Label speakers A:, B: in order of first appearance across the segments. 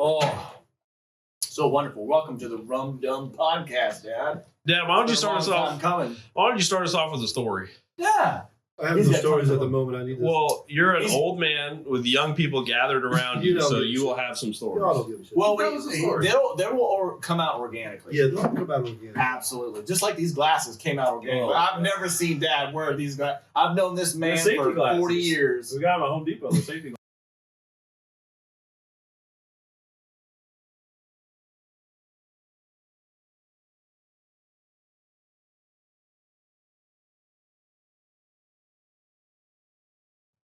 A: Oh, so wonderful. Welcome to the Rum Dum Podcast, Dad.
B: Dad, why don't you start us off?
A: Coming.
B: Why don't you start us off with a story?
A: Yeah.
C: I have no stories at the moment. I need to.
B: Well, you're an old man with young people gathered around you, so you will have some stories.
A: Well, they'll come out organically.
C: Yeah, they'll come out organically.
A: Absolutely. Just like these glasses came out organically. I've never seen Dad wear these glasses. I've known this man for 40 years.
B: We got them at Home Depot, the safety glasses.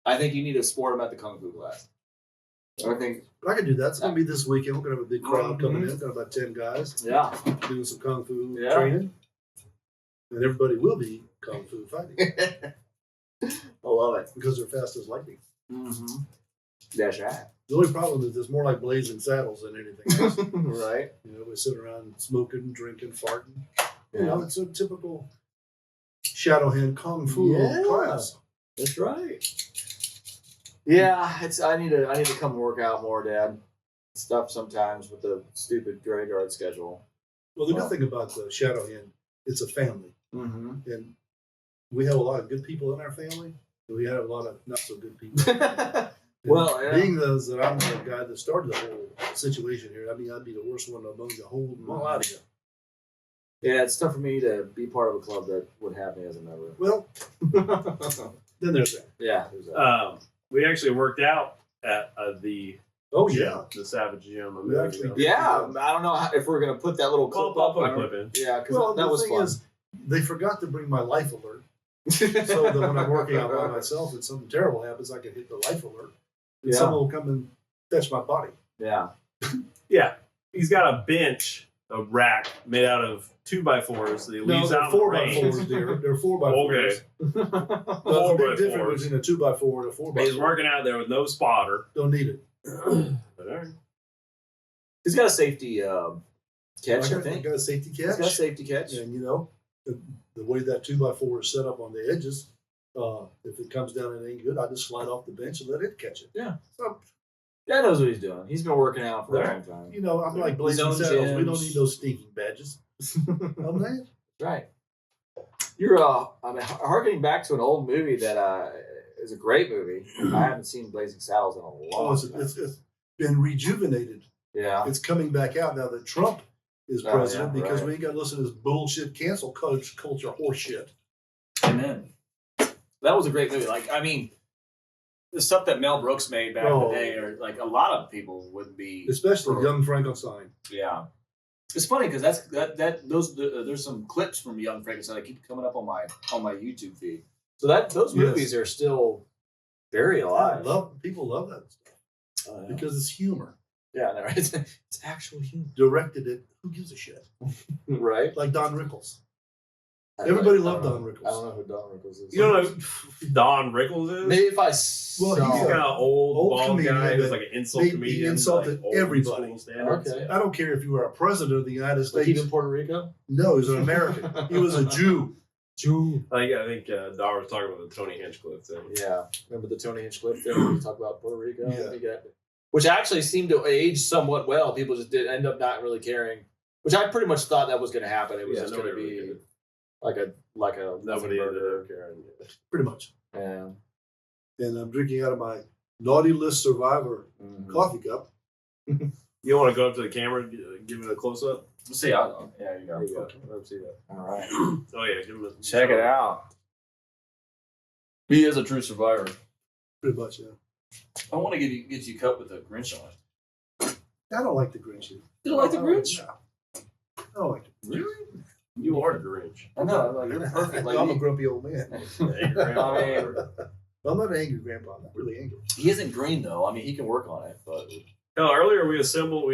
A: I think you need to sport them at the Kung Fu class. I think
C: I can do that. It's going to be this weekend. We're going to have a big crowd coming in. Got about 10 guys.
A: Yeah.
C: Doing some Kung Fu training. And everybody will be Kung Fu fighting.
A: I love it.
C: Because they're fast as lightning.
A: Mm-hmm. That's right.
C: The only problem is it's more like blazing saddles than anything else.
A: Right.
C: You know, we sit around smoking, drinking, farting. You know, it's a typical shadow hand Kung Fu class.
A: That's right. Yeah, I need to come work out more, Dad. Stuff sometimes with the stupid graveyard schedule.
C: Well, the good thing about the shadow hand, it's a family.
A: Mm-hmm.
C: And we have a lot of good people in our family, and we have a lot of not so good people.
A: Well, yeah.
C: Being that I'm the guy that started the whole situation here, I mean, I'd be the worst one among the whole lot of you.
A: Yeah, it's tough for me to be part of a club that would have me as a member.
C: Well, then there's that.
A: Yeah, there's that.
B: We actually worked out at the the Savage Gym.
A: Yeah, I don't know if we're gonna put that little clip
B: I'll put a
A: up.
B: clip in.
A: Yeah, because that was fun.
C: Is, they forgot to bring my life alert, so that when I'm working out by myself and something terrible happens, I can hit the life alert, and someone will come and fetch my body.
A: Yeah,
B: yeah. He's got a bench, a rack made out of 2x4s that he leaves out in the rain.
C: 4x4s, dear. They're 4x4s.
B: Okay.
C: There's a big difference between a 2x4 and a 4x4.
B: He's working out there with no spotter.
C: Don't need it.
B: But all right.
A: He's got a safety catch, I think.
C: He's got a safety catch.
A: He's got a safety catch.
C: And, you know, the way that 2x4 is set up on the edges, if it comes down and it ain't good, I just slide off the bench and let it catch it.
A: Yeah.
C: So,
A: Dad knows what he's doing. He's been working out for a long time.
C: You know, I'm like Blazing Saddles. We don't need those stinking badges. Okay?
A: Right. You're harkening back to an old movie that is a great movie. I haven't seen Blazing Saddles in a long time.
C: It's been rejuvenated.
A: Yeah.
C: It's coming back out now that Trump is president because we ain't got to listen to this bullshit cancel culture horse shit.
A: Amen. That was a great movie. Like, I mean, the stuff that Mel Brooks made back in the day, or like a lot of people would be,
C: especially Young Frankenstein.
A: Yeah, it's funny because there's some clips from Young Frankenstein that keep coming up on my YouTube feed. So those movies are still very alive.
C: People love that stuff because it's humor.
A: Yeah, no, it's actual humor.
C: Directed it. Who gives a shit?
A: Right?
C: Like Don Rickles. Everybody loved Don Rickles.
A: I don't know who Don Rickles is.
B: You don't know who Don Rickles is?
A: Maybe if I
C: he's
B: kind of old bald
C: comedian
B: guy who's like an insult comedian.
C: He insulted everybody.
A: Okay.
C: I don't care if you were a president of the United States.
A: Like he's in Puerto Rico?
C: No, he was an American. He was a Jew.
B: I think Dar was talking about the Tony Hinchcliffe thing.
A: Yeah. Remember the Tony Hinchcliffe thing when we talk about Puerto Rico? Yeah. Which actually seemed to age somewhat well. People just did end up not really caring. Which I pretty much thought that was going to happen. It was just going to be like a
B: nobody ended up caring.
C: Pretty much.
A: Yeah.
C: And I'm drinking out of my Naughty List Survivor coffee cup.
B: You want to go up to the camera and give it a close up?
A: Let's see. Yeah, you go.
B: Let's see that.
A: All right.
B: Oh yeah, give him a
A: check it out. He is a true survivor.
C: Pretty much, yeah.
A: I want to get you a cup with the Grinch on it.
C: I don't like the Grinch.
A: You don't like the Grinch?
C: No. I don't like the Grinch.
A: Really?
B: You are the Grinch.
A: I know. Like, you're perfect. Like,
C: I'm a grumpy old man.
A: I'm
C: not an angry grandpa. I'm not really angry.
A: He isn't green though. I mean, he can work on it. But
B: earlier we assembled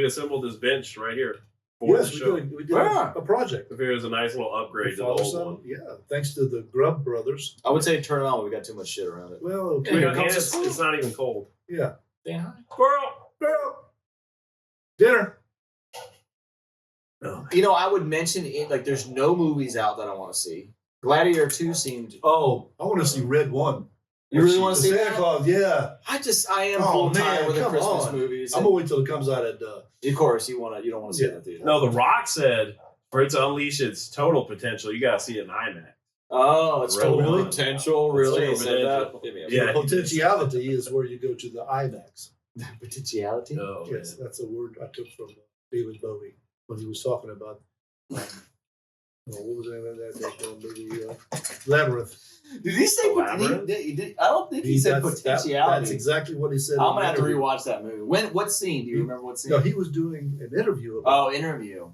B: this bench right here.
C: Yes, we did a project.
B: I figured it was a nice little upgrade to the old one.
C: Yeah, thanks to the Grubb brothers.
A: I would say turn it on. We got too much shit around it.
C: Well,
B: it's not even cold.
C: Yeah.
B: Squirrel.
C: Dinner.
A: You know, I would mention it. Like, there's no movies out that I want to see. Gladiator 2 seemed.
C: Oh, I want to see Red 1.
A: You really want to see
C: Santa
A: that?
C: Claus? Yeah.
A: I am full time with the Christmas
C: on.
A: movies.
C: I'm gonna wait till it comes out at.
A: Of course, you don't want to see it in the theater.
B: No, The Rock said for it to unleash its total potential, you got to see it in IMAX.
A: Oh, it's
B: Really?
A: total potential. Really?
B: It's total
A: Potential.
B: Yeah.
C: Potentiality is where you go to the IMAX.
A: Potentiality.
B: Oh,
C: Yes, that's a word I took from David Bowie when he was talking about. What was the name of that movie? Labyrinth.
A: Did he say?
B: Labyrinth?
A: I don't think he said potentiality.
C: That's exactly what he said.
A: I'm gonna have to rewatch that movie. What scene? Do you remember what scene?
C: No, he was doing an interview about.
A: Interview.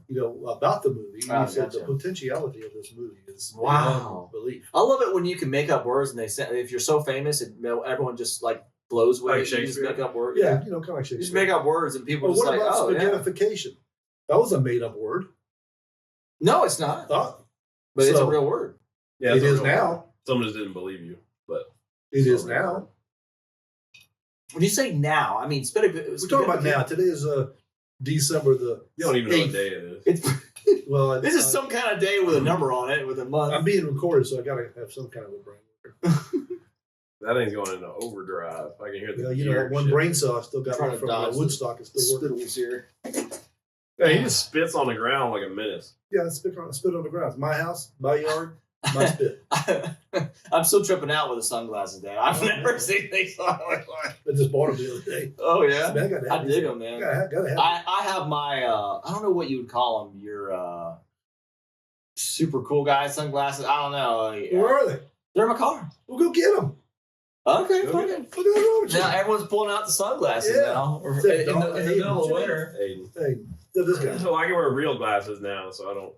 C: About the movie.
A: Oh,
C: He said
A: gotcha.
C: the potentiality of this movie is
A: Wow.
C: beyond belief.
A: I love it when you can make up words and they say if you're so famous, everyone just like blows with
B: Like
A: it. You just
B: Shakespeare?
A: make up words.
C: Yeah, kind of like Shakespeare.
A: You just make up words and people
C: But
A: just
C: what
A: like,
C: about
A: oh, yeah.
C: spaghettification? That was a made-up word.
A: No, it's not. But it's a
C: So-
A: real word.
B: Yeah,
C: It
B: it's a
C: is
B: real
C: now.
B: word. Someone just didn't believe you, but
C: It is
B: a real
C: now.
B: word.
A: When you say now, I mean
C: We're talking about now. Today is December the.
B: You don't even know what
C: 8th.
B: day it is.
A: It's
C: Well,
A: this is some kind of day with a number on it with a month.
C: I'm being recorded, so I gotta have some kind of a brain.
B: That thing's going into overdrive. I can hear the gear
C: One
B: shit.
C: brain cell I still got
A: Trying
C: one
A: to
C: from
A: dodge
C: Woodstock. It's still working.
A: Spittles here.
B: Yeah, he just spits on the ground like a menace.
C: Yeah, spit on the ground. It's my house, my yard, my spit.
A: I'm still tripping out with the sunglasses, Dan. I've never seen things like that.
C: I just bought them the other day.
A: Oh yeah,
C: Man, I gotta have
A: I
C: these.
A: dig them, man.
C: Gotta have
A: I have my I don't know what you would call them. Your super cool guy sunglasses. I don't know.
C: them. Where are they?
A: They're in my car.
C: We'll go get them.
A: Okay,
C: Go
A: fine.
C: get 'em. What the hell wrong with you?
A: Now everyone's pulling out the sunglasses
C: Yeah.
A: now.
C: That's it,
A: In the
C: dog. Hey,
A: middle of
C: Jimmy.
A: winter.
B: Aiden.
C: Hey, this guy.
B: So I can wear real glasses now, so I don't.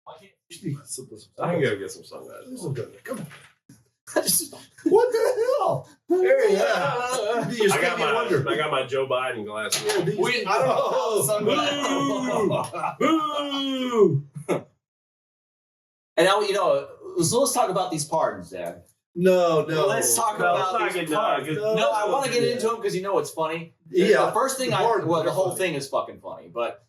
B: I can go get some sunglasses.
C: This is good. Come on.
A: I just-
C: What the hell? There you are. Be your
B: I got
C: Stevie Wonder.
B: my Joe Biden glasses.
C: Yeah, be your-
A: We- I don't know.
C: Oh,
A: Boo! And now so let's talk about these pardons, Dad.
C: No.
A: Let's talk about these pardons. No, I want to get into them because you know what's funny.
C: Yeah.
A: The first thing
C: the pardons
A: the
C: are
A: whole
C: funny.
A: thing is fucking funny, but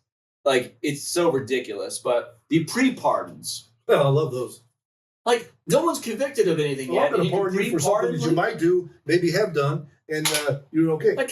A: like it's so ridiculous. But the pre-pardons,
C: Oh, I love those.
A: like no one's convicted of anything
C: Well,
A: yet.
C: I'm going
A: and
C: to pardon you for something
A: pre-pardon,
C: that you might do, maybe have done, and you're okay.
A: like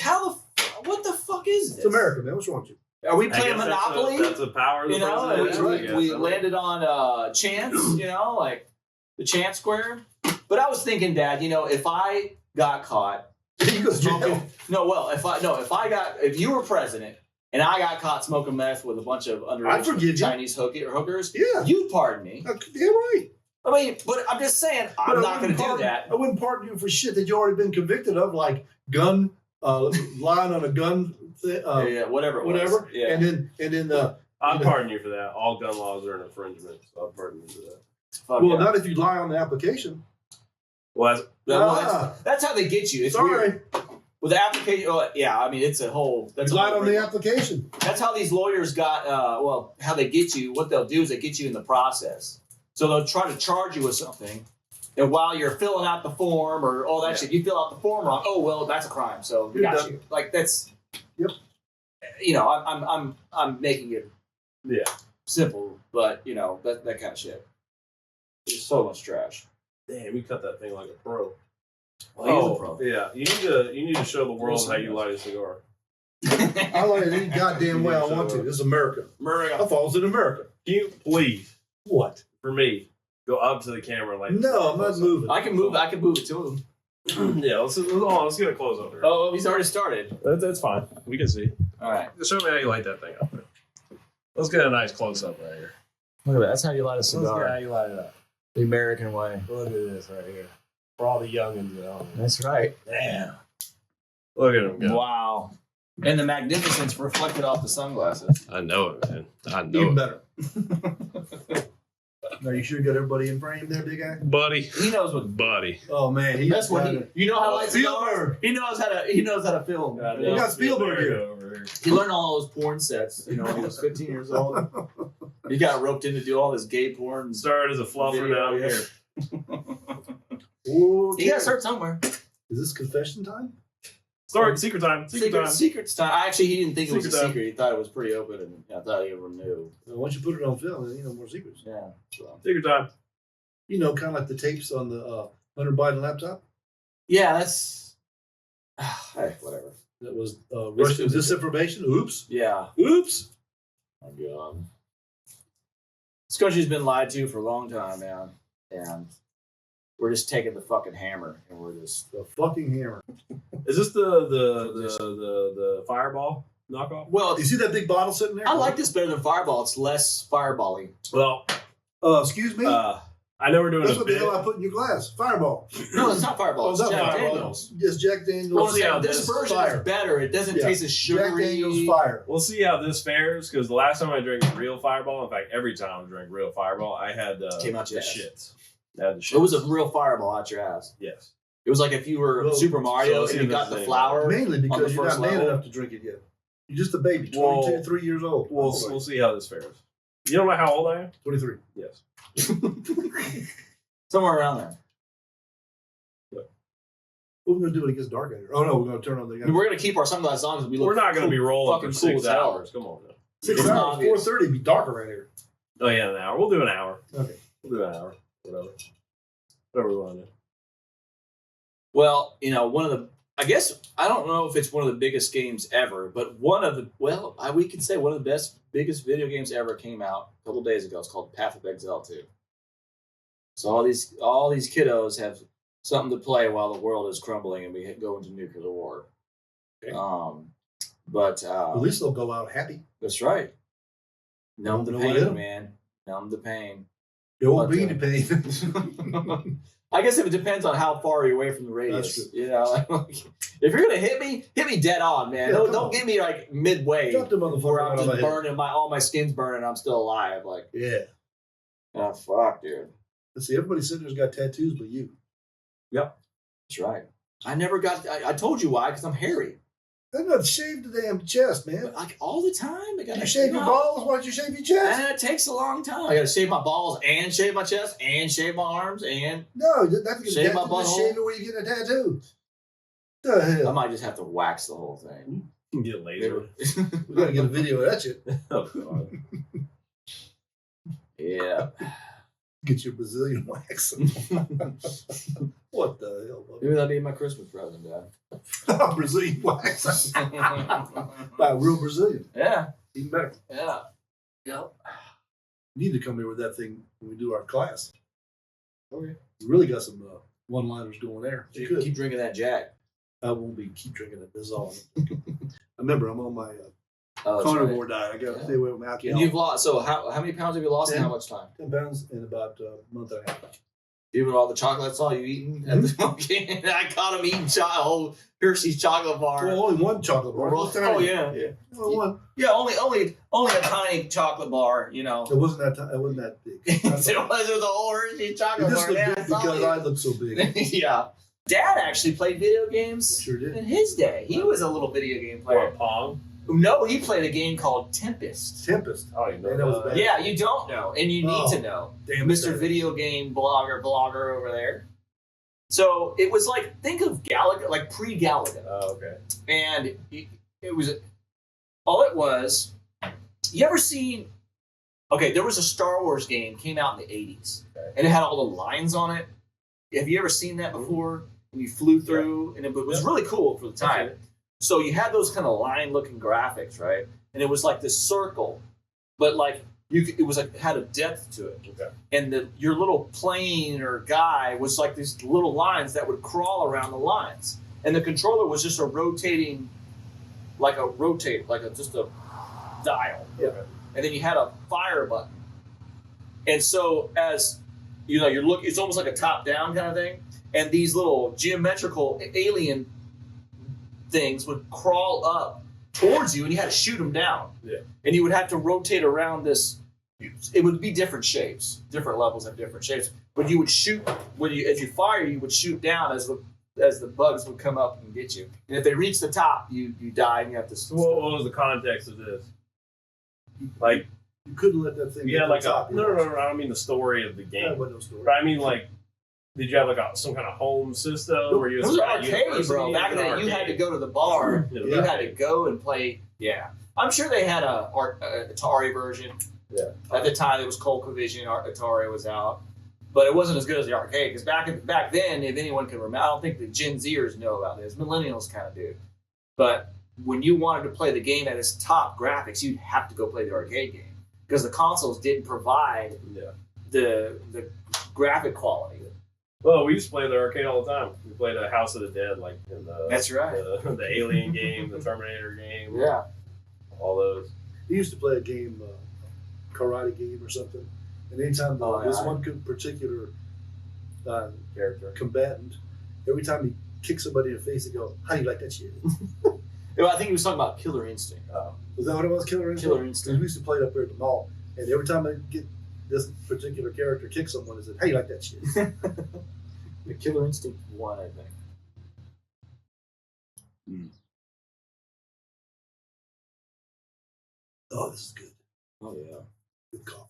A: what the fuck is this?
C: It's America, man. What's wrong with you?
A: Are we
B: I
A: playing
B: guess
A: Monopoly?
B: That's a power of the
A: You know,
B: president.
C: that's right.
B: I guess.
A: we landed on chance, like the chance square. But I was thinking, Dad, if I got caught
C: You go to
A: smoking,
C: jail.
A: if you were president and I got caught smoking meth with a bunch of
C: I'd forgive you.
A: underage Chinese hookers,
C: Yeah.
A: you'd pardon me.
C: Damn right.
A: I mean, but I'm just saying,
C: But
A: I'm
C: I
A: not going
C: wouldn't
A: to do that.
C: I wouldn't pardon you for shit that you already been convicted of, like gun, lying on a gun,
A: Yeah, whatever. It was.
C: whatever.
A: Yeah.
C: And then
B: I'll pardon you for that. All gun laws are an infringement, so I'll pardon you for that.
A: Fuck
C: well,
A: yeah.
C: not if you lie on the application.
B: Well,
A: That's how they get you. It's
C: Sorry,
A: weird. With the application, I mean, it's a whole. That's
C: you
A: a
C: lied
A: whole
C: on the
A: ring.
C: application.
A: That's how these lawyers got. How they get you. What they'll do is they get you in the process. So they'll try to charge you with something, and while you're filling out the form or all that shit, you fill out the form wrong. Oh well, that's a crime. So we
C: You're
A: got
C: done.
A: you. Like that's.
C: Yep.
A: I'm making it.
B: Yeah.
A: Simple, but that kind of shit. There's so much trash.
B: damn, you cut that thing like a pro.
A: Well, he's a pro.
B: Yeah. You need to show the world how you light a cigar.
C: I light it any goddamn way I want to. This is America. I thought it was in America.
B: Can you please,
C: What?
B: for me, go up to the camera like?
C: No, I'm not moving.
A: I can move it to him.
B: Yeah, let's get a close up here.
A: Oh, he's already started.
B: That's fine. We can see.
A: All right.
B: Show me how you light that thing up. Let's get a nice close up right here.
A: Look at that. That's how you light a
B: Let's get how you light it up.
A: The American way.
B: Look at this right here. For all the youngins at home.
A: That's right.
B: Damn. Look at him go.
A: Wow. And the magnificence reflected off the sunglasses.
B: I know it, man. I know
C: Even
B: it.
C: better. Are you sure you got everybody in frame there, big guy?
B: Buddy.
A: He knows what.
B: Buddy.
C: Oh man,
A: That's what he. You know how to light cigars?
C: Spielberg.
A: He knows how to film.
C: We got Spielberg here.
B: Over here.
A: He learned all those porn sets. When he was 15 years old. He got roped in to do all this gay porn.
B: Started as a fluffer
A: Video,
B: now
A: yeah.
B: here.
C: Okay.
A: You gotta start somewhere.
C: Is this confession time?
B: Start secret time. Secret time.
A: Secret time. Actually, he didn't think it was a
B: Secret time.
A: secret. He thought it was pretty open, and I thought everyone knew.
C: Once you put it on film, then you know more secrets.
A: Yeah. So.
B: Secret time.
C: Kind of like the tapes on the Hunter Biden laptop.
A: Yeah, that's hey, whatever.
C: That was Russian disinformation. Oops.
A: Yeah.
C: Oops.
A: Oh my God. This country's been lied to for a long time, man, and we're just taking the fucking hammer, and we're just
C: the fucking hammer.
B: Is this the Fireball knockoff?
A: well.
C: You see that big bottle sitting there?
A: I like this better than Fireball. It's less fireball-y.
B: Well,
C: excuse me.
B: I know we're doing
C: That's
B: a
C: what the
B: bit.
C: hell I put in your glass. Fireball.
A: No, it's not Fireball.
C: Oh,
A: It's
C: it's not
A: Jack
C: Fireball.
A: Daniels.
C: Yes, Jack Daniels.
B: We'll see how
A: this
B: this
A: version
C: fire.
A: is better. It doesn't
C: Yeah.
A: taste as
C: Jack
A: sugary.
C: Daniels fire.
B: We'll see how this fares because the last time I drank real Fireball, in fact, every time I drank real Fireball, I had
A: Came out
B: the
A: your ass.
B: shits. I had the shits.
A: It was a real Fireball out your ass.
B: Yes.
A: It was like if you were
C: Well,
A: Super Mario
B: so
A: and you got the
B: thing.
A: flower.
C: Mainly
A: on the
C: because you're
A: first
C: not man
A: level.
C: enough to drink it yet. You're just a baby, 22,
B: Well,
C: 3 years old.
B: We'll see how this fares. You don't know how old I am?
C: 23.
B: Yes.
A: Somewhere around there.
C: What are we going to do when it gets dark out here? Oh, no, we're going to turn on the...
A: I mean, we're gonna keep our sunglasses on because we look.
B: We're not going to be rolling
A: fucking
B: for
A: cool
B: 6
A: as hell.
B: hours. Come on now.
C: 6
A: It's
C: hours,
A: obvious.
C: 4:30, it'd be dark around here.
B: Oh, yeah, an hour. We'll do an hour.
C: Okay.
B: We'll do an hour. Whatever we want to do.
A: Well, you know, I guess I don't know if it's one of the biggest games ever, but we can say one of the biggest video games ever came out a couple days ago. It's called Path of Exile 2. So all these kiddos have something to play while the world is crumbling and we go into nuclear war.
C: Okay.
A: But
C: At least they'll go out happy.
A: that's right. Numb the
C: No
A: pain,
C: way.
A: man. Numb the pain.
C: It won't
A: But,
C: be any pain.
A: I guess it depends on how far you're away from the radius.
C: That's
A: You know, like, if you're gonna hit me dead on, man.
C: Yeah,
A: don't
C: come on.
A: get me like midway
C: Drop the motherfucker
A: where I'm
C: out of my
A: just
C: head.
A: burning all my skin's burning. I'm still alive. Like,
C: Yeah.
A: oh fuck, dude.
C: Let's see, everybody sitting there's got tattoos but you.
A: That's right. I never got. I told you why, because I'm hairy.
C: I'm not shaved the damn chest, man.
A: But like all the time, I gotta
C: You shave your balls? Why don't you shave your chest?
A: And it takes a long time. I gotta shave my balls and shave my chest and shave my arms and
C: No, that's because
A: Shave my
C: just
A: butthole?
C: shave it where you get a tattoo. The
A: I
C: hell?
A: might just have to wax the whole thing.
B: You can get laser.
C: We gotta get a video of that shit.
B: Oh, God.
A: Yeah.
C: Get your Brazilian wax. What the hell?
A: Maybe that'll be my Christmas present, Dad.
C: Brazilian wax. By a real Brazilian.
A: Yeah.
C: Even better.
A: Yeah. Yep.
C: You need to come here with that thing when we do our class.
A: Okay.
C: We really got some one-liners going there. You could.
A: Keep drinking that Jack.
C: I won't keep drinking it. This is all. I remember, I'm on my
A: Oh, that's
C: carnivore
A: right.
C: diet. I got to
A: Yeah.
C: stay away from
A: And
C: alcohol.
A: you've lost. So how many pounds have you lost in
C: 10.
A: how much time?
C: 10 pounds in about a month and a half.
A: Even all the chocolate I saw you eating at the okay. I caught him eating a whole Hershey's chocolate bar.
C: Well, only one chocolate bar.
A: Oh yeah.
C: Only one.
A: Yeah, only a tiny chocolate bar, you know.
C: It wasn't that big.
A: It was a whole Hershey's
C: It
A: chocolate
C: just
A: bar.
C: looked
A: Yeah,
C: big
A: I saw
C: because
A: you.
C: I look so big.
A: Yeah. Dad actually played video games
C: Sure did.
A: in his day. He was a little video game player.
B: Or Pong.
A: No, he played a game called Tempest.
C: Tempest.
B: Oh, you know
C: Man, that was bad.
A: Yeah, you don't know, and you need to know.
C: Damn,
A: Mr.
C: it.
A: Video Game Blogger over there. So it was like, think of Galaga, like pre-Galaga.
B: Oh, okay.
A: And it was, all it was, you ever seen, okay, there was a Star Wars game, came out in the 80s, and it had all the lines on it. Have you ever seen that before? And you flew through, and it was really cool for the time.
B: Okay.
A: So you had those kind of line-looking graphics, right? And it was like this circle, but like it was like had a depth to it.
B: Okay.
A: And your little plane or guy was like these little lines that would crawl around the lines, and the controller was just just a dial.
C: Yeah.
A: And then you had a fire button. And so as you know, it's almost like a top-down kind of thing, and these little geometrical alien things would crawl up towards you, and you had to shoot them down.
B: Yeah.
A: And you would have to rotate around this. It would be different shapes. Different levels have different shapes. But you would shoot as you fire, you would shoot down as the bugs would come up and get you. And if they reach the top, you die and you have to.
B: So what was the context of this? Like,
C: You couldn't let that thing
B: you
C: get
B: had
C: to
B: like
C: the top.
B: no. I don't mean the story of the
C: That
B: game,
C: wasn't no story.
B: but I mean like, did you have like some kind of home system where you
A: It was an
B: at
A: arcade, bro.
B: university?
A: Back in the day, you had to go to the bar.
B: Yeah,
A: You had to go and play. Yeah, I'm sure they had a Atari version.
B: Yeah.
A: At the time, it was ColecoVision. Atari was out. but it wasn't as good as the arcade because back then, if anyone can remember, I don't think the Gen Zers know about this. Millennials kind of do, but when you wanted to play the game at its top graphics, you'd have to go play the arcade game because the consoles didn't provide the graphic quality.
B: Well, we used to play the arcade all the time. We played a House of the Dead, like in the
A: That's right.
B: the Alien game, the Terminator game,
A: Yeah,
B: all those.
C: We used to play a game, karate game or something, and anytime this one particular
B: Character.
C: combatant, every time he kicked somebody in the face, he go, "How do you like that shit?"
A: I think he was talking about Killer Instinct.
C: Was that what it was? Killer Instinct?
A: Killer Instinct.
C: We used to play it up there at the mall, and every time I get this particular character kick someone, I said, "How you like that shit?"
A: The Killer Instinct 1, I think.
C: Oh, this is good.
A: Oh yeah,
C: Good coffee.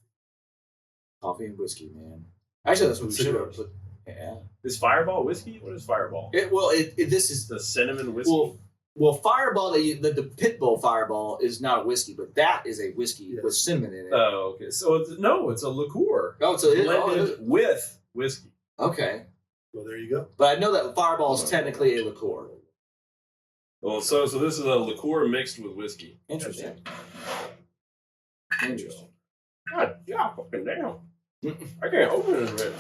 A: coffee and whiskey, man. Actually, that's what we should have
C: Cigars.
A: put. Yeah.
B: Is Fireball whiskey? What is Fireball?
A: This is
B: The cinnamon whiskey.
A: Well, Fireball, the Pitbull Fireball is not a whiskey, but that is a whiskey with cinnamon in it.
B: Oh, okay. So it's a liqueur.
A: Oh, so
B: blended with whiskey.
A: Okay.
C: Well, there you go.
A: But I know that Fireball is technically a liqueur.
B: Well, so this is a liqueur mixed with whiskey.
A: Interesting. Interesting.
B: God, yeah, fucking damn. I can't open it. There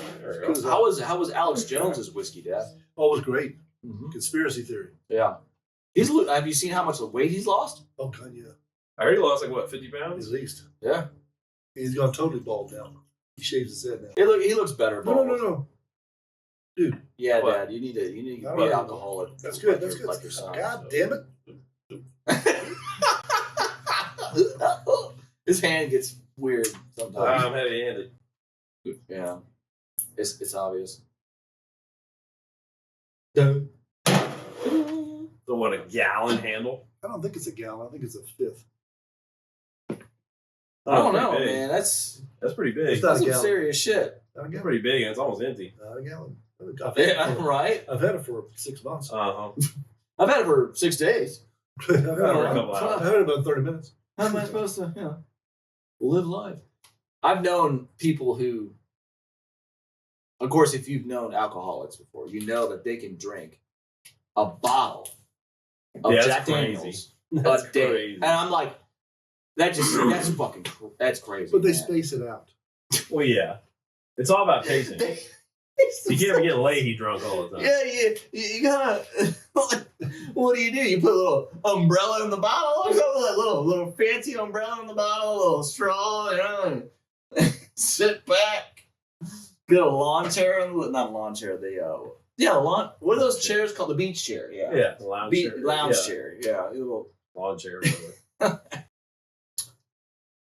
B: we go.
A: How was Alex Jones's whiskey, Dad?
C: Oh, it was great.
A: Mm-hmm.
C: Conspiracy theory.
A: Yeah. Have you seen how much weight he's lost?
C: Oh, God, yeah.
B: I heard he lost like what, 50 pounds?
C: At least.
A: Yeah.
C: He's gone totally bald now. He shaves his head now.
A: He looks better.
C: No. Dude.
A: Yeah,
B: What?
A: Dad, you need to be
C: I don't know.
A: alcoholic.
C: That's good.
A: Like
C: That's
A: your
C: good.
A: son.
C: God damn it.
A: His hand gets weird sometimes.
B: I'm heavy-handed.
A: Yeah. It's obvious.
B: The what, a gallon handle?
C: I don't think it's a gallon. I think it's a fifth.
A: I don't know,
B: pretty big.
A: man. That's
B: pretty big.
C: It's not
A: some
C: a gallon.
A: serious shit.
C: Not a
B: It's
C: gallon.
B: pretty big, and it's almost empty.
C: Not a gallon.
A: Yeah, right?
C: I've had it for 6 months.
B: Uh-huh.
A: I've had it for 6 days.
C: I've had it
B: For a
C: around-
B: couple hours.
C: I've had it about 30 minutes.
A: How am I supposed to, live life? I've known people who, of course, if you've known alcoholics before, you know that they can drink a bottle of
B: Yeah,
A: Jack
B: that's crazy.
A: Daniels
B: That's
A: a day.
B: crazy.
A: And I'm like, that's crazy.
C: But they
A: man.
C: space it out.
B: Well, yeah. It's all about pacing. You can't get Leahy drunk all the time.
A: Yeah, you gotta. What do? You put a little umbrella in the bottle or something? Like little fancy umbrella in the bottle, a little straw, sit back. Get a lawn chair, not a lawn chair. Lawn. What are those chairs called? The beach chair. Yeah.
B: Yeah, the lounge chair.
A: Lounge
B: Yeah.
A: chair. Yeah. A little.
B: Lawn chair.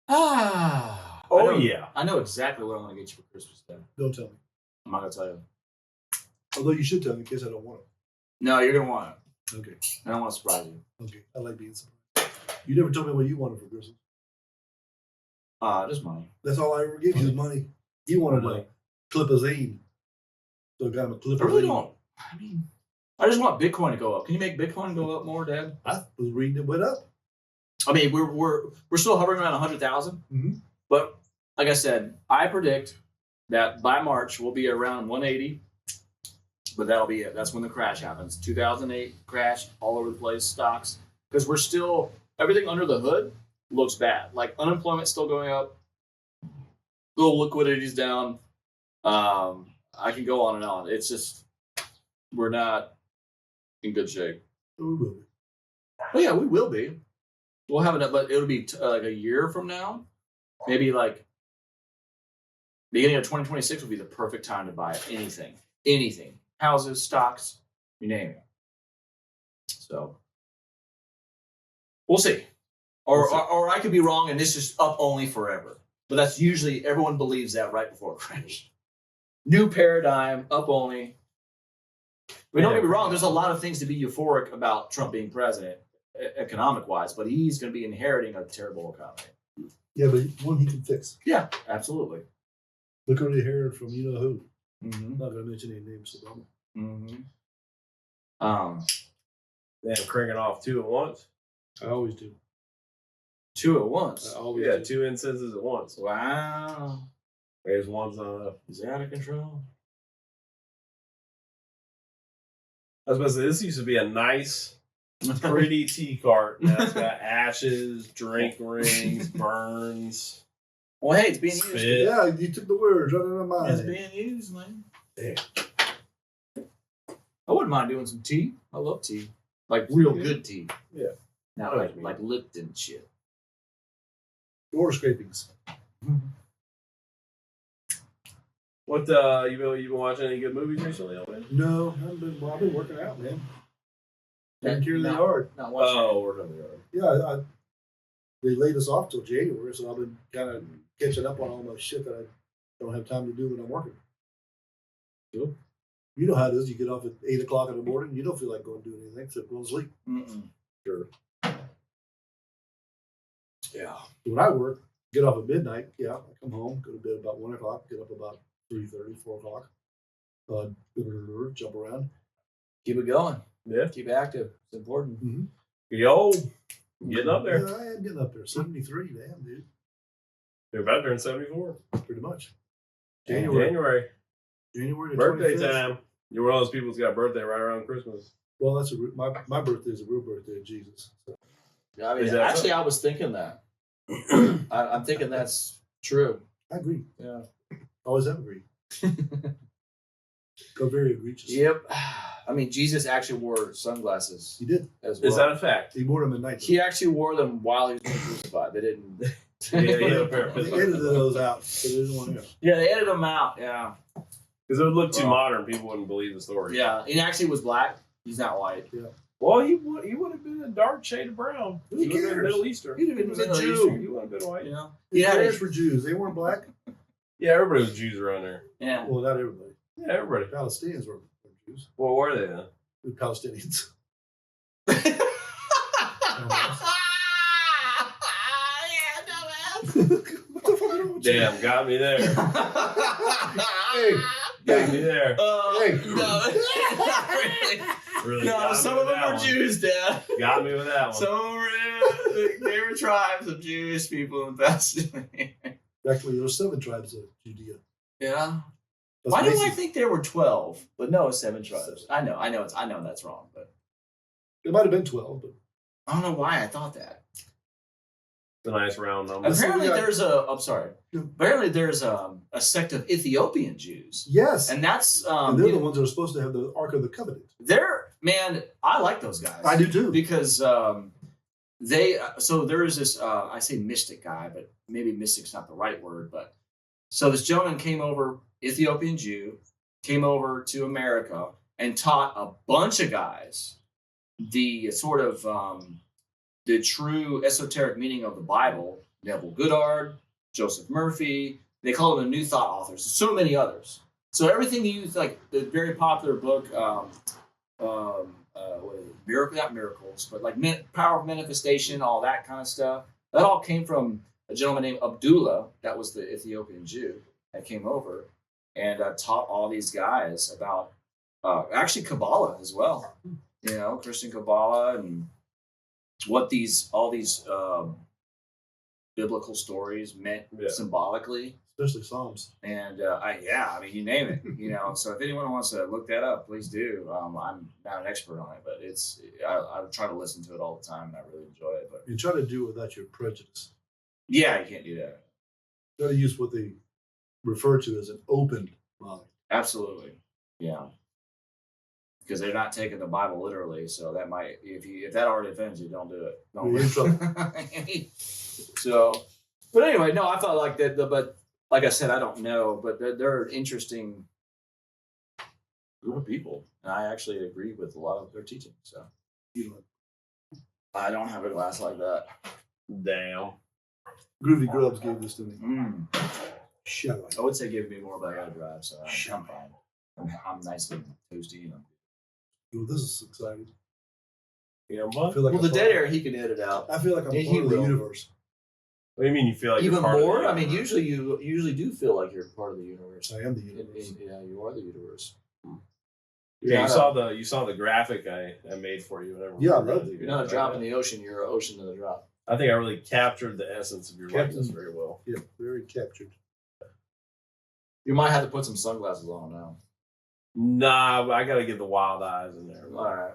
B: Whatever.
A: I know exactly what I'm gonna get you for Christmas. Then
C: Don't tell me.
A: I'm not gonna tell you.
C: Although you should tell me in case I don't want
A: No, you're gonna want it.
C: it. Okay.
A: I don't want to surprise you.
C: Okay. I like being surprised. You never told me what you wanted for Christmas.
A: Just money.
C: That's all I ever gave you is money. You wanted a clip of zine. So I got him a clip
A: I
C: of
A: really
C: zine.
A: don't. I mean, I just want Bitcoin to go up. Can you make Bitcoin go up more, Dad?
C: I was reading it went up.
A: I mean, we're still hovering around 100,000.
C: Mm-hmm.
A: But like I said, I predict that by March we'll be around 180. But that'll be it. That's when the crash happens. 2008 crash, all over the place, stocks. Because we're still, everything under the hood looks bad. Like unemployment's still going up. Little liquidity's down. I can go on and on. It's just, we're not in good shape.
C: We will be.
A: Oh yeah, we will be. We'll have it, but it'll be like a year from now. Maybe like beginning of 2026 will be the perfect time to buy anything. Anything. Houses, stocks, you name it. So we'll see. Or I could be wrong and this is up only forever. But that's usually, everyone believes that right before a crash. New paradigm, up only. But don't get me wrong, there's a lot of things to be euphoric about Trump being president, economic-wise, but he's going to be inheriting a terrible economy.
C: Yeah, but one he can fix.
A: Yeah, absolutely.
C: Look what he heard from you know who.
A: Mm-hmm.
C: Not going to mention any names. So
A: Mm-hmm.
B: Damn, cranking off 2 at once.
C: I always do.
A: 2 at once.
C: I always
B: Yeah,
C: do.
B: 2 incenses at once.
A: Wow.
B: There's one's
A: Is out of control.
B: I was about to say, this used to be a nice, pretty tea cart. Now it's got ashes, drink rings, burns.
A: Well, hey, it's being used.
B: Spit.
C: Yeah, you took the words right out of mine.
A: It's being used, man.
C: Yeah.
A: I wouldn't mind doing some tea. I love tea. Like real good tea.
C: Yeah.
A: Not like Lipton shit.
C: Floor scrapings.
B: What you been watching any good movies recently, Elvin?
C: No, I've been working out, man. Taking care of the yard.
A: Not watching.
B: Oh, working on the yard.
C: Yeah, they laid us off till January, so I've been kind of catching up on all my shit that I don't have time to do when I'm working.
A: Cool.
C: You know how it is. You get off at 8 o'clock in the morning. You don't feel like going to do anything except go to sleep.
A: Sure. Yeah.
C: When I work, get off at midnight. Yeah, I come home, go to bed about 1 o'clock, get up about 3:30, 4 o'clock. Jump around.
A: Keep it going.
B: Yeah.
A: Keep active. It's important.
C: Mm-hmm.
B: Yo, getting up there.
C: Yeah, I am getting up there. 73, damn, dude.
B: You're about there in 74.
C: Pretty much.
B: January.
C: January.
B: Birthday
C: 25th.
B: time. You're one of those people who's got a birthday right around Christmas.
C: Well, that's my birthday is a real birthday of Jesus. So.
A: Yeah, I mean,
B: Is that
A: actually,
B: so?
A: I was thinking that. I'm thinking that's true.
C: I agree.
A: Yeah.
C: Always have agreed. Go very egregious.
A: Yep. I mean, Jesus actually wore sunglasses.
C: He did.
A: As well.
B: Is that a fact?
C: He wore them at night.
A: He actually wore them while he was being crucified. They didn't.
B: Yeah, he had a pair of
C: They edited those out, so they didn't want to.
A: Yeah, they edited them out. Yeah.
B: Because it would look too modern. People wouldn't believe the story.
A: Yeah. He actually was black. He's not white.
C: Yeah.
B: Well, he would have been a dark shade of brown.
C: Who
B: He would have been
C: cares?
B: Middle Eastern.
C: He didn't
A: was
C: even
A: a
C: a
A: Jew.
C: Jew.
B: He would have been white.
A: You know.
C: His
A: Yeah.
C: parents were Jews. They weren't black.
B: Yeah, everybody was Jews around there.
A: Yeah.
C: Well, not everybody.
B: Yeah, everybody.
C: Palestinians were Jews.
B: Well, where are they then?
C: The Palestinians. What the fuck is wrong with you?
B: Damn, got me there.
C: Hey,
B: Got me there.
C: Hey.
A: No, not really.
B: Really
A: No,
B: got me
A: some
B: with
A: of them
B: that
A: were
B: one.
A: Jews, Dad.
B: Got me with that one.
A: Some of them were, they were tribes of Jewish people in Palestine.
C: Actually, there were 7 tribes of Judea.
A: Yeah.
C: That's
A: Why do I
C: amazing.
A: think there were 12? But no, 7 tribes. I know that's wrong, but
C: It might have been 12, but
A: I don't know why I thought that.
B: It's a nice round number.
A: Apparently
C: we got-
A: there's I'm sorry.
C: No.
A: Apparently there's a sect of Ethiopian Jews.
C: yes.
A: And that's
C: And they're the ones that are supposed to have the Ark of the Covenant.
A: man, I like those guys.
C: I do too.
A: Because so there is this I say mystic guy, but maybe mystic's not the right word, but so this gentleman came over, Ethiopian Jew, came over to America and taught a bunch of guys the sort of the true esoteric meaning of the Bible. Neville Goddard, Joseph Murphy, they call them the New Thought authors, so many others. So everything you like, the very popular book, Miracle, not miracles, but like power of manifestation, all that kind of stuff. That all came from a gentleman named Abdullah. That was the Ethiopian Jew that came over and taught all these guys about actually Kabbalah as well. You know, Christian Kabbalah and what all these biblical stories meant symbolically.
C: Especially Psalms.
A: And I mean, you name it, you know. So if anyone wants to look that up, please do. I'm not an expert on it, but I try to listen to it all the time, and I really enjoy it. But
C: You try to do it without your prejudice.
A: yeah, you can't do that.
C: You got to use what they refer to as an open mind.
A: Absolutely, yeah. Because they're not taking the Bible literally, so that might if that already offends you, don't do it. Don't.
C: You're in trouble.
A: So, but anyway, no, I thought like that, but. Like I said, I don't know, but they're an interesting group of people, and I actually agree with a lot of their teaching. So I don't have a glass like that.
B: Damn.
C: Groovy Grubs gave this to me. Shut up.
A: I would say give me more, but I gotta drive, so I'm fine. I'm nice and toasty. You know.
C: Well, this is exciting.
B: You know
C: I
B: what?
C: feel like
A: Well,
C: I'm
A: the
C: part-
A: dead air he can edit out.
C: I feel like I'm
A: He
C: part of the
A: will.
C: universe.
B: What do you mean you feel like
A: Even
B: you're part
A: more.
B: Of the
A: I mean,
B: universe?
A: you usually do feel like you're part of the universe.
C: I am the universe.
A: Yeah, you are the universe.
B: Yeah, you saw the graphic I made for you. Whenever
C: Yeah, I loved it.
A: You're not a drop in the ocean. You're an ocean in the drop.
B: I think I really captured the essence of your
C: Captain-
B: likeness very well.
C: Yeah, very captured.
A: You might have to put some sunglasses on now.
B: Nah, I gotta get the wild eyes in there.
A: All right.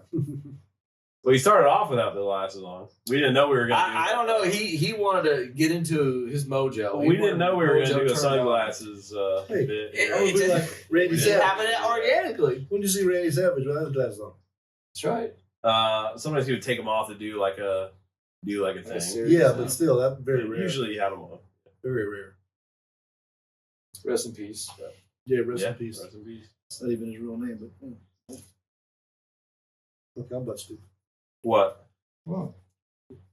B: Well, he started off without the glasses on. We didn't know we were gonna.
A: I don't know. He wanted to get into his mojo.
B: We didn't know we were gonna do a sunglasses bit.
A: It
C: like Randy
A: just
C: Savage.
A: happened organically.
C: When did you see Randy Savage without his glasses on?
A: That's right.
B: Sometimes he would take them off to do like a thing.
C: Yeah, but still, that's very rare.
B: Usually he had them on.
C: Very rare.
A: Rest in peace.
C: Yeah, rest in peace.
B: Rest in peace.
C: It's not even his real name, but look, I'm about stupid.
B: What?
C: Wow.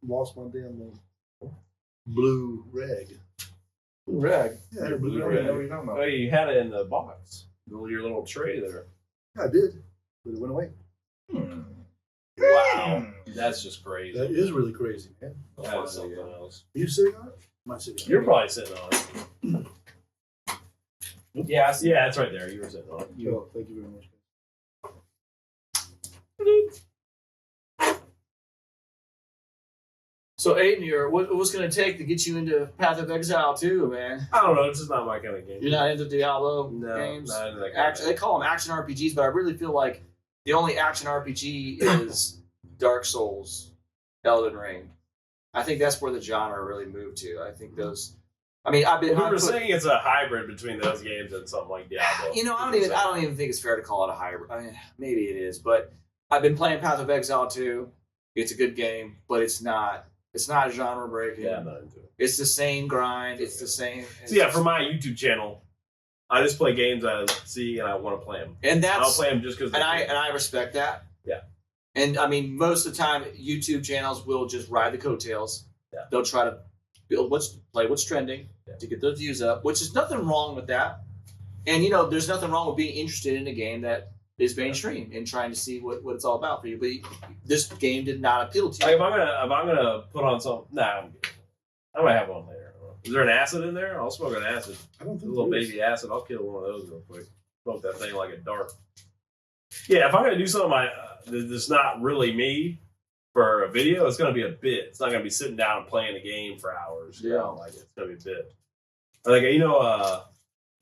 C: Lost my damn blue rag.
A: Blue rag.
C: Yeah, I had a
B: Blue
C: blue
B: rag.
C: rag. What are you talking
B: Oh,
C: about?
B: you had it in the box. Your little tray there.
C: Yeah, I did, but it went away.
B: Wow. That's just crazy.
C: That is really crazy, man.
B: That's something else.
C: Are you sitting on it? Am I sitting on
B: You're
C: it?
B: probably sitting on it. Yeah, it's right there. You were sitting on it.
C: Oh, thank you very much.
A: So Aiden, what's going to take to get you into Path of Exile too, man?
B: I don't know. It's just not my kind of game.
A: You're not into Diablo
B: No,
A: games?
B: not into that kind of
A: Action, they call them action RPGs, but I really feel like the only action RPG is Dark Souls, Elden Ring. I think that's where the genre really moved to. I think those. I mean,
B: We were saying it's a hybrid between those games and something like Diablo.
A: You know, I don't even think it's fair to call it a hybrid. I mean, maybe it is, but I've been playing Path of Exile 2. It's a good game, but it's not genre breaking.
B: Yeah, I'm not into it.
A: It's the same grind. It's the same.
B: So yeah, for my YouTube channel, I just play games I see and I want to play them.
A: And
B: I'll play them just because.
A: And I respect that.
B: Yeah.
A: And I mean, most of the time, YouTube channels will just ride the coattails.
B: Yeah.
A: They'll try to play what's trending to get those views up, which is nothing wrong with that. And there's nothing wrong with being interested in a game that is mainstream and trying to see what it's all about for you. But this game did not appeal to you.
B: Like if I'm gonna put on some, I'm good. I might have one later. Is there an acid in there? I'll smoke an acid.
C: I don't
B: A
C: think
B: little
C: there is.
B: baby acid. I'll kill one of those real quick. Smoke that thing like a dart. Yeah, if I'm gonna do something that's not really me for a video, it's gonna be a bit. It's not gonna be sitting down and playing a game for hours.
A: Yeah.
B: Like it's gonna be a bit. Like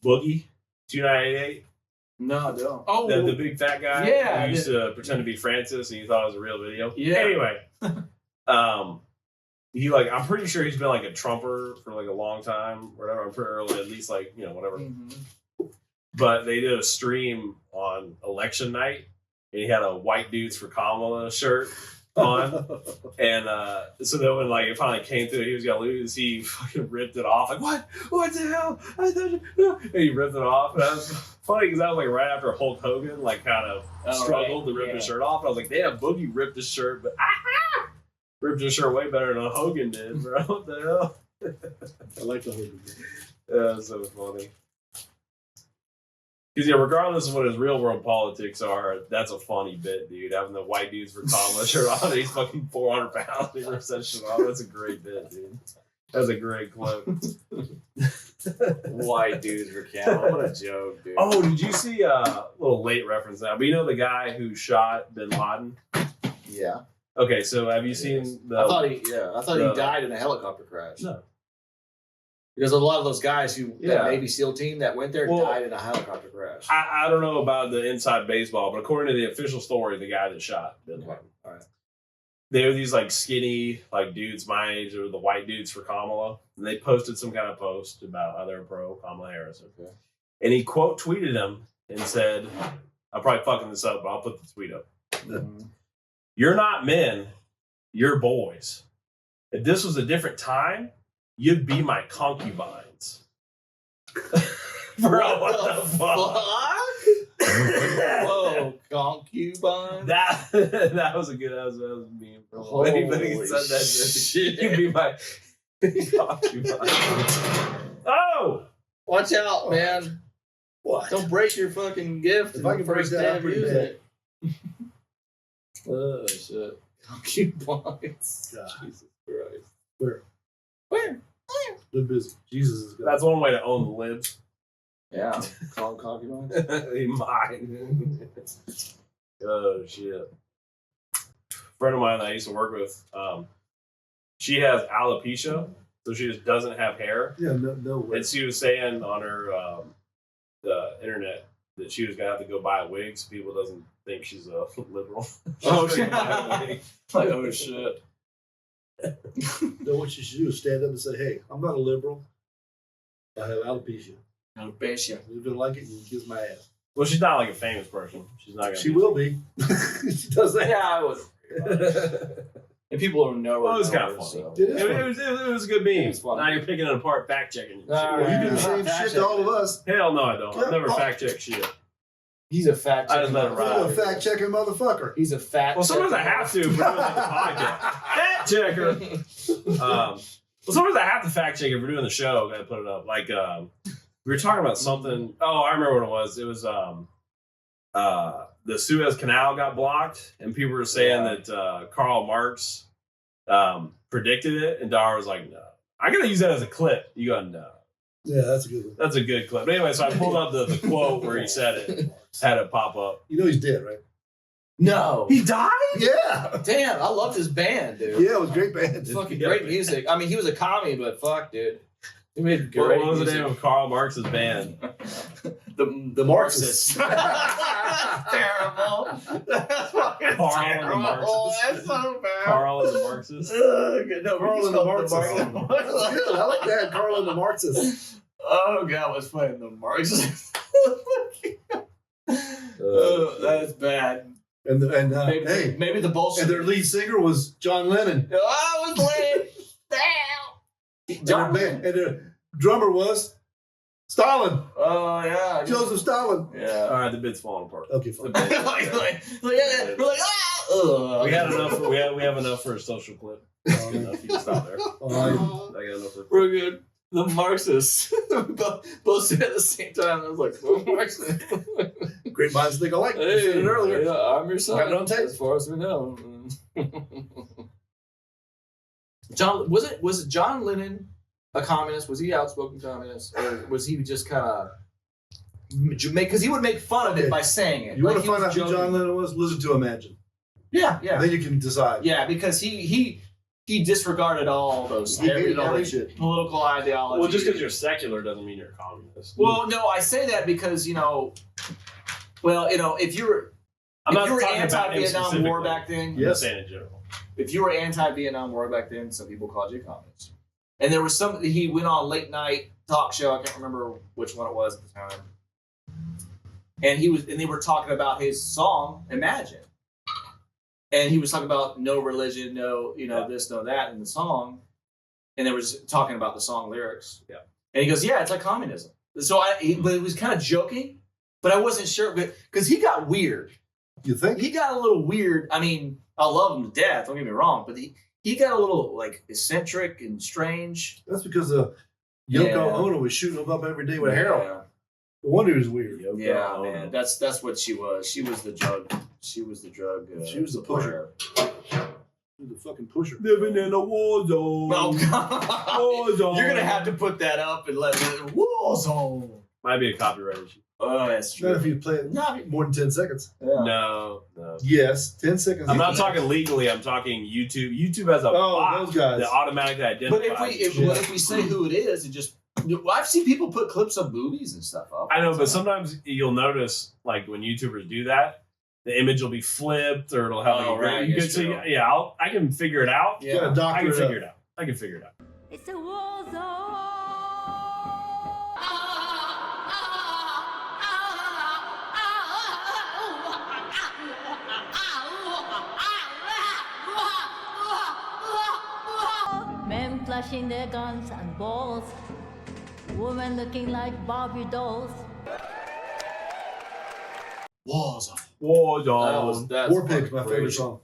B: Boogie 2988.
A: No, I don't.
B: Oh, the big fat guy.
A: Yeah,
B: who used to pretend to be Francis, and you thought it was a real video.
A: Yeah.
B: Anyway, I'm pretty sure he's been like a Trumper for like a long time, or whatever. I'm pretty early, at least whatever.
A: Mhm.
B: But they did a stream on election night, and he had a White Dudes for Kamala shirt on, and so then when it finally came through, he was gonna lose. He fucking ripped it off. Like what the hell? I thought and he ripped it off. And that was funny because that was right after Hulk Hogan kind of struggled to rip his shirt off. And I was like, damn, Boogie ripped his shirt, but ripped his shirt way better than Hogan did, bro. What the hell?
C: I like the Hogan.
B: Yeah, that's so funny. Because regardless of what his real world politics are, that's a funny bit, dude. Having the White Dudes for Kamala shirt on, he's fucking 400 pounds. He rips that shit off. That's a great bit, dude. That's a great clip.
A: White Dudes for Kamala. What a joke, dude.
B: Oh, did you see a little late reference now? But the guy who shot Bin Laden?
A: Yeah.
B: Okay, so have you seen the?
A: I thought he died in a helicopter crash.
B: No.
A: Because a lot of those guys that
B: Yeah.
A: Navy SEAL team that went there died in a helicopter crash.
B: I don't know about the inside baseball, but according to the official story, the guy that shot Bin Laden.
A: All right.
B: They were these skinny dudes my age, or the White Dudes for Kamala, and they posted some kind of post about how they're pro Kamala Harris.
A: Okay.
B: And he quote tweeted him and said, "I'm probably fucking this up, but I'll put the tweet up.
A: Mm-hmm.
B: You're not men, you're boys. If this was a different time, you'd be my concubines." Bro, what the fuck?
A: Whoa, concubine.
B: That was a good. That was a meme. Bro. Anybody said that shit. You'd be my concubine. Oh,
A: Watch out, man!
C: What?
A: Don't break your fucking gift.
C: If I can break that, I'm pretty bad.
A: Oh shit! Concubines.
C: God.
A: Jesus Christ.
C: Where?
A: Where?
C: Been busy. Jesus is good.
B: that's one way to own the libs.
A: Yeah. Call them concubines.
B: Mine. Oh shit. Friend of mine that I used to work with, she has alopecia, so she just doesn't have hair.
C: Yeah, no way.
B: And she was saying on her the internet that she was gonna have to go buy a wig so people doesn't think she's a liberal.
A: Oh shit! Like, oh shit!
C: No, what you should do is stand up and say, "Hey, I'm not a liberal. I have alopecia.
A: Alopecia.
C: If you didn't like it, you can kiss my ass."
B: Well, she's not like a famous person. She's not gonna.
C: She will be. She does that.
A: Yeah, I would. And people don't know.
B: Well, it was kind of
A: funny.
B: funny.
C: It is
B: It was a good meme.
A: It's funny.
B: Now you're picking it apart, fact checking.
C: Well, you do the same shit to all of us.
B: Hell no, I don't. I've never fact checked shit.
A: He's a fact
B: I
A: checker.
B: just let it ride.
C: You're a fact checking motherfucker.
A: He's a fact.
B: Well, sometimes I have to. But we're doing like the podcast. Fact checker. Well, sometimes I have to fact check if we're doing the show. Gotta put it up. Like we were talking about something. Oh, I remember what it was. It was the Suez Canal got blocked, and people were saying that Karl Marx predicted it, and Dar was like, "No, I gotta use that as a clip." You go, "No."
C: Yeah, that's a good one.
B: That's a good clip. But anyway, so I pulled up the quote where he said it, had it pop up.
C: You know he's dead, right?
A: No.
B: He died?
C: Yeah.
A: Damn, I loved his band, dude.
C: Yeah, it was a great band.
A: It's fucking great music. I mean, he was a commie, but fuck, dude. He made
B: What
A: great
B: was the
A: music.
B: name of Karl Marx's band?
A: The Marxists. Terrible. That's fucking
B: Karl and the
A: terrible.
B: Marxists.
A: That's so bad.
B: Carl and the Marxists.
A: No,
C: Carl and the Marxists. That's good. I like that. Carl and the Marxists.
A: Oh god, what's playing the Marxists? That's bad.
C: And
A: Maybe,
C: hey,
A: maybe the bullshit.
C: and their lead singer was John Lennon.
A: Oh, I was late.
C: And their drummer was Stalin.
A: Oh yeah,
C: Joseph Stalin.
A: yeah.
B: All right, the bit's falling apart.
C: Okay, fine.
A: We're like, ah!
B: We had enough. We have enough for a social clip. That's good enough. You can stop there. I got enough for.
A: We're good. The Marxists. both said at the same time. I was like, the Marxists.
C: Great minds think alike. You
A: Hey,
C: said it earlier.
A: yeah, I'm your son.
C: Got it on tape.
A: As far as we know. John was it John Lennon a communist? Was he outspoken communist, or was he just kind of because he would make fun of it by saying it?
C: You want to find out who John Lennon was? Listen to Imagine.
A: Yeah.
C: Then you can decide.
A: Yeah, because he disregarded all those every
C: shit.
A: political ideology.
B: Well, just because you're secular doesn't mean you're a communist.
A: Well, no, I say that because if you're anti-Vietnam War back then,
B: I'm just saying in general.
A: if you were anti-Vietnam War back then, some people called you a communist. And there was he went on a late night talk show. I can't remember which one it was at the time. And they were talking about his song Imagine. And he was talking about no religion, no, this, no, that in the song. And they was talking about the song lyrics.
B: Yeah.
A: And he goes, yeah, it's like communism. So but it was kind of joking, but I wasn't sure because he got weird.
C: You think?
A: He got a little weird. I mean, I love him to death, don't get me wrong, but he got a little like eccentric and strange.
C: That's because Yoko Ono was shooting him up every day with heroin.
A: Yeah.
C: No wonder he was weird.
A: Yeah, man, that's what she was. She was the drug. She was the drug.
C: She was the pusher. She was the fucking pusher.
B: Living in a war zone.
A: Oh God!
B: War zone.
A: You're gonna have to put that up and let it war zone.
B: Might be a copyright issue.
A: Oh, that's true.
C: Not if you play it more than 10 seconds.
A: Yeah.
B: No.
C: Yes, 10 seconds.
B: I'm not talking legally. I'm talking YouTube. YouTube has a bot
C: those guys.
B: that automatically identifies.
A: But if we say who it is and just, I've seen people put clips of movies and stuff up.
B: I know, but sometimes you'll notice, like when YouTubers do that, the image will be flipped or it'll have
A: right,
B: you can see. Yeah, I can figure it out.
A: Yeah,
B: I can figure it out. I can figure it out.
D: It's a war zone. Men flashing their guns and balls. Women looking like Barbie dolls.
A: War zone.
B: War zone.
A: That's
C: War Pigs, my
A: crazy.
C: favorite song.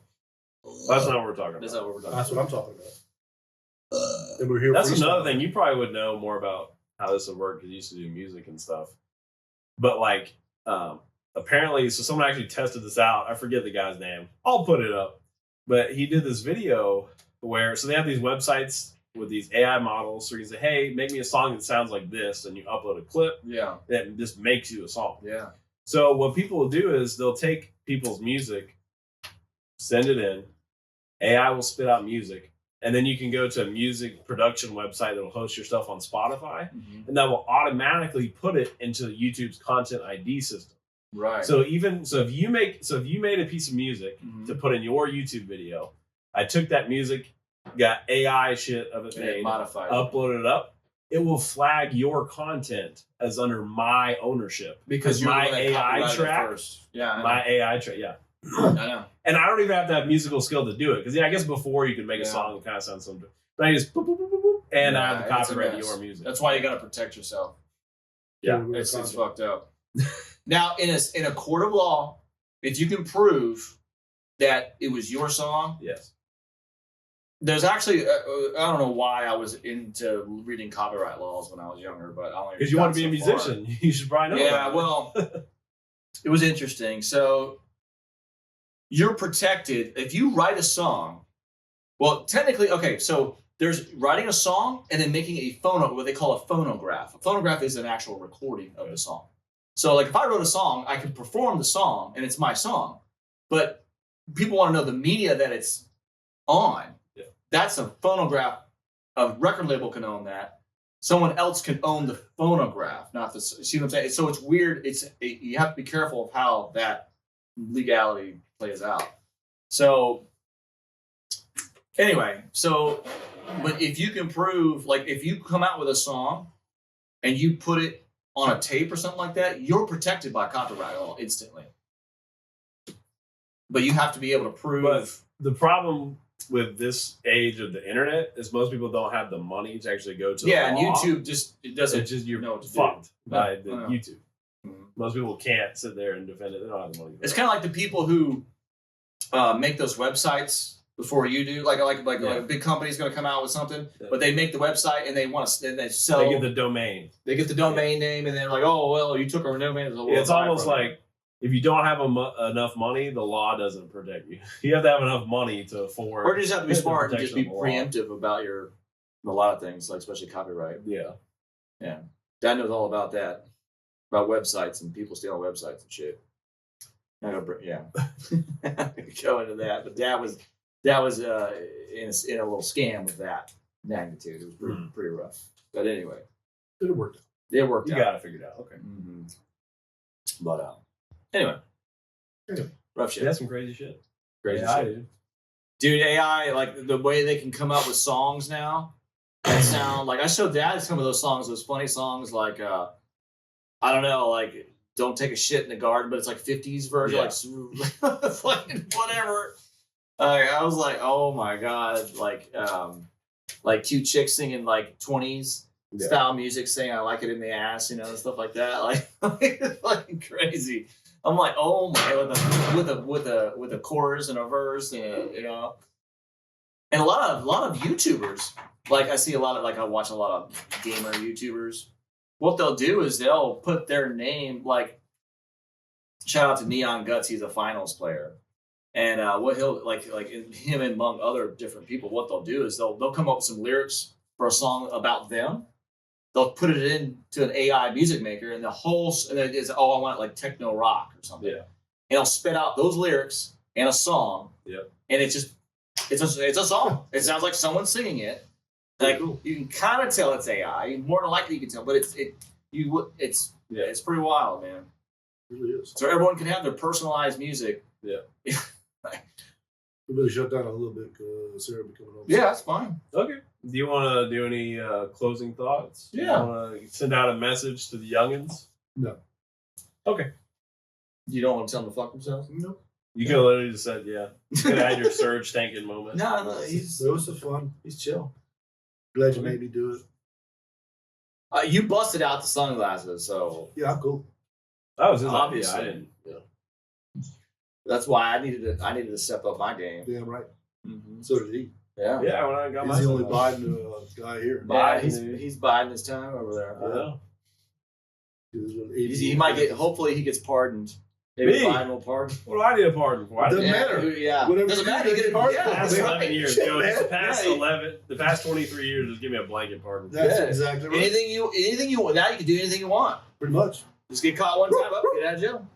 B: That's not what we're talking about.
A: That's not what we're talking
C: That's
A: about.
C: what I'm talking about. And we're here.
B: That's
C: freestyling.
B: another thing. You probably would know more about how this would work because you used to do music and stuff. But like, apparently, so someone actually tested this out. I forget the guy's name. I'll put it up. But he did this video where, so they have these websites with these AI models. So you can say, hey, make me a song that sounds like this. And you upload a clip
A: Yeah.
B: that just makes you a song.
A: Yeah.
B: So what people will do is they'll take people's music, send it in. AI will spit out music. and then you can go to a music production website that will host your stuff on Spotify, and that will automatically put it into YouTube's content ID system.
A: Right.
B: So if you made a piece of music to put in your YouTube video, I took that music, got AI shit of it made,
A: modified,
B: uploaded it up, it will flag your content as under my ownership
A: because
B: my AI track.
A: Yeah,
B: my AI track. Yeah.
A: I know.
B: And I don't even have to have musical skill to do it. Because I guess before you could make a song that kind of sounds something. But I just boop, boop, boop, boop, boop, and I have the copyright to your music.
A: That's why you got to protect yourself.
B: Yeah.
A: It's fucked up. Now, in a court of law, if you can prove that it was your song,
B: yes.
A: There's actually, I don't know why I was into reading copyright laws when I was younger, but I only
B: because you want to be a musician. You should probably know.
A: Yeah, well, it was interesting. So you're protected if you write a song. Well, technically, okay. So there's writing a song and then making a what they call a phonograph. A phonograph is an actual recording of the song. So, like, if I wrote a song, I could perform the song and it's my song, but people want to know the media that it's on. That's a phonograph. A record label can own that. Someone else can own the phonograph, not the. See what I'm saying? So it's weird. You have to be careful of how that legality plays out. So anyway, but if you can prove, like, if you come out with a song and you put it on a tape or something like that, you're protected by copyright law instantly. But you have to be able to prove.
B: But the problem with this age of the internet is most people don't have the money to actually go to the law.
A: And YouTube it doesn't.
B: It's just you're
A: know what to
B: fucked
A: do.
B: by the YouTube.
A: Mm-hmm.
B: Most people can't sit there and defend it. They don't have the money.
A: It's kind of like the people who make those websites before you do. Like a big company's going to come out with something, but they make the website and they want to. Then they sell.
B: They get the domain.
A: They get the domain name, and they're like, "Oh well, you took our domain."
B: It's almost like if you don't have enough money, the law doesn't protect you. You have to have enough money to afford.
A: Or you just have to be smart and just be preemptive about a lot of things, like especially copyright.
B: Yeah.
A: Dad knows all about that, about websites and people stealing websites and shit. Go into that, but Dad was in a little scam with that magnitude. It was pretty rough. But anyway,
C: it worked out.
A: It worked out.
B: You got it figured out. Okay.
A: Mm-hmm. But anyway, rough shit.
B: That's some crazy shit.
A: Crazy shit. Dude, AI, like the way they can come up with songs now that sound like, I showed Dad some of those songs, those funny songs like I don't know, like Don't Take a Shit in the Garden, but it's like 50s version, like whatever. I was like, oh my god, like cute chicks singing like 20s style music, saying I like it in the ass, stuff like that, like fucking crazy. I'm like, oh my, with a chorus and a verse, and a lot of YouTubers. Like I see a lot of, like I watch a lot of gamer YouTubers. What they'll do is they'll put their name, like shout out to Neon Guts, he's a finals player, and what he'll like him among other different people. What they'll do is they'll come up with some lyrics for a song about them. They'll put it into an AI music maker, and and it is, I want it like techno rock or something. Yeah. And it'll spit out those lyrics and a song. Yep. And it's a song. It sounds like someone singing it. Like you can kind of tell it's AI. More than likely you can tell, but it's pretty wild, man.
C: It really is.
A: So everyone can have their personalized music. Yeah.
C: We better shut down a little bit because Sarah will be coming home.
A: Yeah, that's fine.
B: Okay. Do you want to do any closing thoughts?
A: Yeah.
B: You want to send out a message to the youngins?
C: No.
B: Okay.
A: You don't want to tell them to fuck themselves?
C: No.
B: You could have literally just said, yeah. You could have had your Surge tanking moment.
A: No,
C: it was fun.
A: He's chill.
C: Glad you made me do it.
A: You busted out the sunglasses, so
C: yeah, I'm cool.
B: That was his
A: obviously.
B: idea. I didn't. Yeah.
A: That's why I needed to step up my game.
C: Damn right.
A: Mm-hmm.
C: So did he.
A: Yeah.
B: Yeah. When I got
C: he's the only Biden guy here.
A: Yeah, he's biding his time over there.
B: Yeah.
A: He might get. Hopefully, he gets pardoned. Maybe Biden will pardon.
B: What do I need a pardon for?
C: Doesn't matter.
A: Yeah.
C: Whatever
A: Doesn't matter. You get a pardon.
B: The past 11 years. The past 23 years, just give me a blanket pardon.
C: That's exactly right.
A: Anything you want. Now you can do anything you want.
C: Pretty much.
A: Just get caught one time, get out of jail.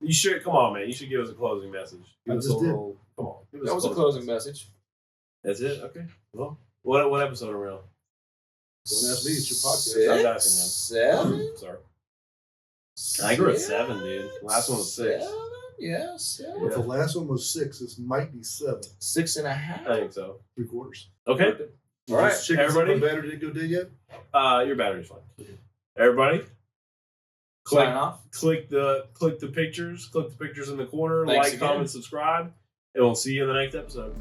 B: You should come on, man. You should give us a closing message.
C: I just did.
B: Come on.
A: That was a closing message.
B: That's it. Okay. Well, what episode are we on?
C: Don't ask me. It's your podcast.
B: I'm asking him.
A: 7?
B: Sorry. I think we're at 7, dude. Last one was 6.
A: 7? Yeah, 7.
C: If the last one was 6, this might be 7.
A: 6.5.
B: I think so.
C: 3/4.
B: Okay.
A: All right,
B: everybody.
C: My battery didn't go dead yet?
B: Your battery's fine. Everybody.
A: Sign off.
B: Click the pictures. Click the pictures in the corner.
A: Thanks
B: like,
A: again.
B: comment, subscribe, and we'll see you in the next episode.